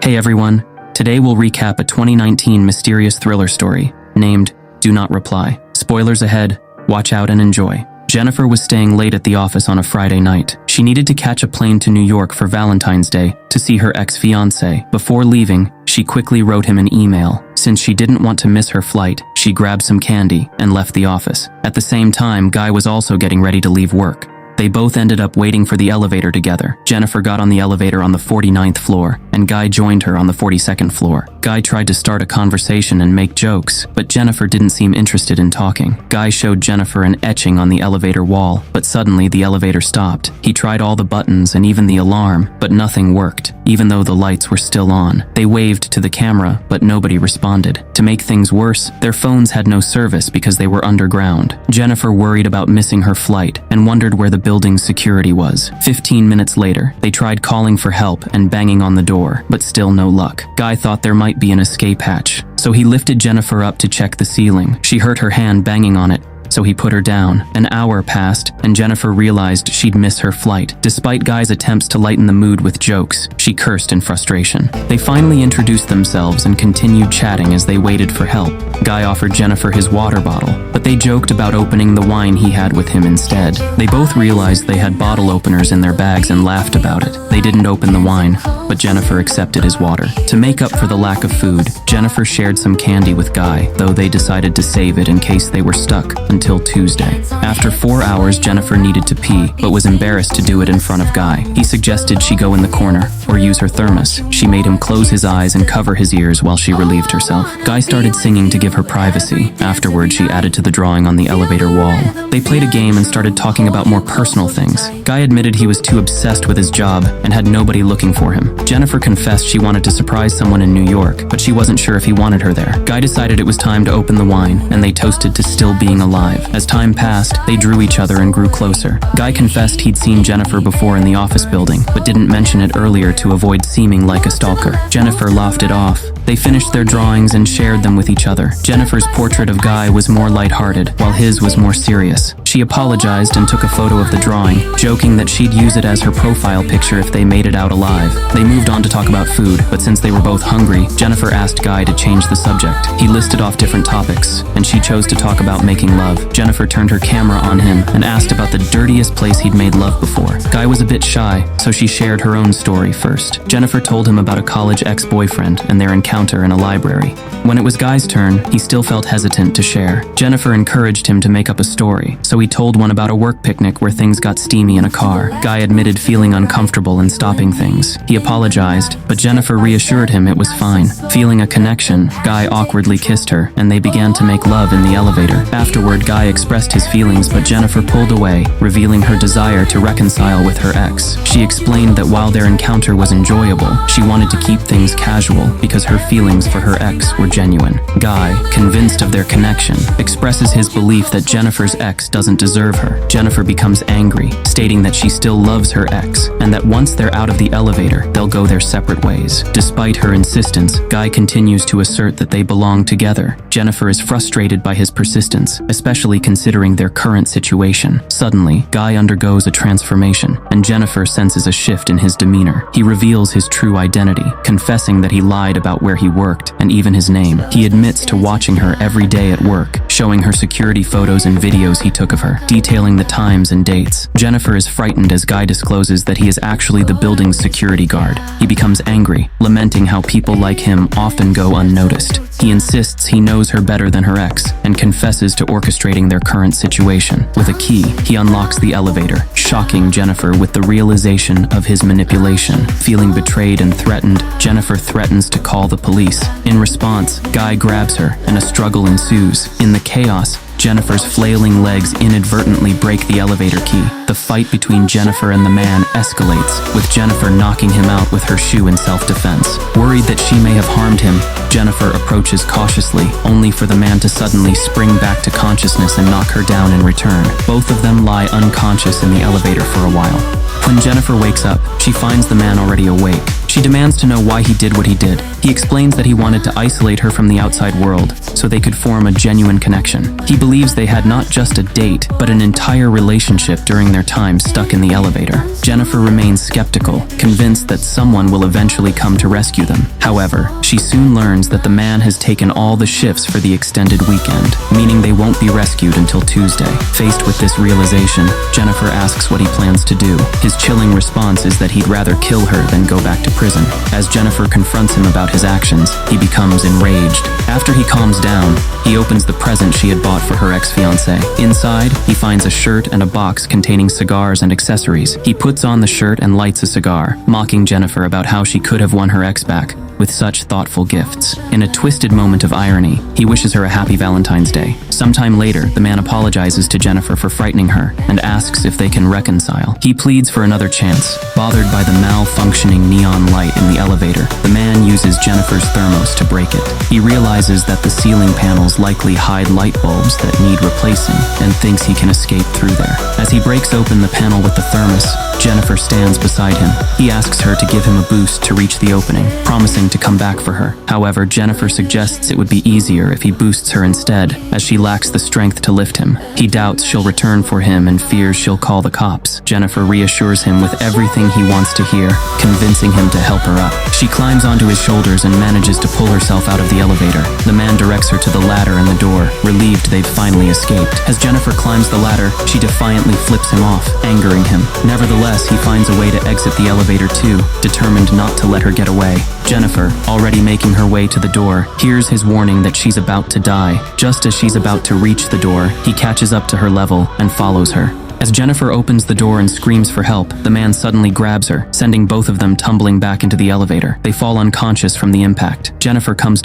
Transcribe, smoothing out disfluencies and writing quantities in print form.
Hey everyone, today we'll recap a 2019 mysterious thriller story named Do Not Reply. Spoilers ahead, watch out and enjoy. Jennifer was staying late at the office on a Friday night. She needed to catch a plane to New York for Valentine's Day to see her ex-fiancé. Before leaving, she quickly wrote him an email. Since she didn't want to miss her flight, she grabbed some candy and left the office. At the same time, Guy was also getting ready to leave work. They both ended up waiting for the elevator together. Jennifer got on the elevator on the 49th floor, and Guy joined her on the 42nd floor. Guy tried to start a conversation and make jokes, but Jennifer didn't seem interested in talking. Guy showed Jennifer an etching on the elevator wall, but suddenly the elevator stopped. He tried all the buttons and even the alarm, but nothing worked, even though the lights were still on. They waved to the camera, but nobody responded. To make things worse, their phones had no service because they were underground. Jennifer worried about missing her flight and wondered where the building's security was. 15 minutes later, they tried calling for help and banging on the door, but still no luck. Guy thought there might be an escape hatch, so he lifted Jennifer up to check the ceiling. She hurt her hand banging on it, so he put her down. An hour passed, and Jennifer realized she'd miss her flight. Despite Guy's attempts to lighten the mood with jokes, she cursed in frustration. They finally introduced themselves and continued chatting as they waited for help. Guy offered Jennifer his water bottle, but they joked about opening the wine he had with him instead. They both realized they had bottle openers in their bags and laughed about it. They didn't open the wine, but Jennifer accepted his water. To make up for the lack of food, Jennifer shared some candy with Guy, though they decided to save it in case they were stuck until Tuesday. After 4 hours, Jennifer needed to pee, but was embarrassed to do it in front of Guy. He suggested she go in the corner, or use her thermos. She made him close his eyes and cover his ears while she relieved herself. Guy started singing to give her privacy. Afterward, she added to the drawing on the elevator wall. They played a game and started talking about more personal things. Guy admitted he was too obsessed with his job and had nobody looking for him. Jennifer confessed she wanted to surprise someone in New York, but she wasn't sure if he wanted her there. Guy decided it was time to open the wine, and they toasted to still being alive. As time passed, they drew each other and grew closer. Guy confessed he'd seen Jennifer before in the office building, but didn't mention it earlier to avoid seeming like a stalker. Jennifer laughed it off. They finished their drawings and shared them with each other. Jennifer's portrait of Guy was more lighthearted, while his was more serious. She apologized and took a photo of the drawing, joking that she'd use it as her profile picture if they made it out alive. They moved on to talk about food, but since they were both hungry, Jennifer asked Guy to change the subject. He listed off different topics, and she chose to talk about making love. Jennifer turned her camera on him and asked about the dirtiest place he'd made love before. Guy was a bit shy, so she shared her own story first. Jennifer told him about a college ex-boyfriend and their encounter in a library. When it was Guy's turn, he still felt hesitant to share. Jennifer encouraged him to make up a story, so he told one about a work picnic where things got steamy in a car. Guy admitted feeling uncomfortable and stopping things. He apologized, but Jennifer reassured him it was fine. Feeling a connection, Guy awkwardly kissed her, and they began to make love in the elevator. Afterward, Guy expressed his feelings, but Jennifer pulled away, revealing her desire to reconcile with her ex. She explained that while their encounter was enjoyable, she wanted to keep things casual because her feelings for her ex were genuine. Guy, convinced of their connection, expresses his belief that Jennifer's ex doesn't deserve her. Jennifer becomes angry, stating that she still loves her ex, and that once they're out of the elevator, they'll go their separate ways. Despite her insistence, Guy continues to assert that they belong together. Jennifer is frustrated by his persistence, especially considering their current situation. Suddenly, Guy undergoes a transformation, and Jennifer senses a shift in his demeanor. He reveals his true identity, confessing that he lied about where he worked and even his name. He admits to watching her every day at work, showing her security photos and videos he took of her, detailing the times and dates. Jennifer is frightened as Guy discloses that he is actually the building's security guard. He becomes angry, lamenting how people like him often go unnoticed. He insists he knows her better than her ex and confesses to orchestrating their current situation. With a key, he unlocks the elevator, shocking Jennifer with the realization of his manipulation. Feeling betrayed and threatened, Jennifer threatens to call the police. In response, Guy grabs her and a struggle ensues. In the chaos, Jennifer's flailing legs inadvertently break the elevator key. The fight between Jennifer and the man escalates, with Jennifer knocking him out with her shoe in self-defense. Worried that she may have harmed him, Jennifer approaches cautiously, only for the man to suddenly spring back to consciousness and knock her down in return. Both of them lie unconscious in the elevator for a while. When Jennifer wakes up, she finds the man already awake. She demands to know why he did what he did. He explains that he wanted to isolate her from the outside world so they could form a genuine connection. He believes they had not just a date, but an entire relationship during their time stuck in the elevator. Jennifer remains skeptical, convinced that someone will eventually come to rescue them. However, she soon learns that the man has taken all the shifts for the extended weekend, meaning they won't be rescued until Tuesday. Faced with this realization, Jennifer asks what he plans to do. His chilling response is that he'd rather kill her than go back to prison. As Jennifer confronts him about his actions, he becomes enraged. After he calms down, he opens the present she had bought for her ex-fiancé. Inside, he finds a shirt and a box containing cigars and accessories. He puts on the shirt and lights a cigar, mocking Jennifer about how she could have won her ex back with such thoughtful gifts. In a twisted moment of irony, he wishes her a happy Valentine's Day. Sometime later, the man apologizes to Jennifer for frightening her and asks if they can reconcile. He pleads for another chance. Bothered by the malfunctioning neon light in the elevator, the man uses Jennifer's thermos to break it. He realizes that the ceiling panels likely hide light bulbs that need replacing and thinks he can escape through there. As he breaks open the panel with the thermos, Jennifer stands beside him. He asks her to give him a boost to reach the opening, promising to come back for her. However, Jennifer suggests it would be easier if he boosts her instead, as she lacks the strength to lift him. He doubts she'll return for him and fears she'll call the cops. Jennifer reassures him with everything he wants to hear, convincing him to help her up. She climbs onto his shoulders and manages to pull herself out of the elevator. The man directs her to the ladder and the door, relieved they've finally escaped. As Jennifer climbs the ladder, she defiantly flips him off, angering him. Nevertheless, he finds a way to exit the elevator too, determined not to let her get away. Jennifer, already making her way to the door, hears his warning that she's about to die. Just as she's about to reach the door, he catches up to her level and follows her. As Jennifer opens the door and screams for help, the man suddenly grabs her, sending both of them tumbling back into the elevator. They fall unconscious from the impact. Jennifer comes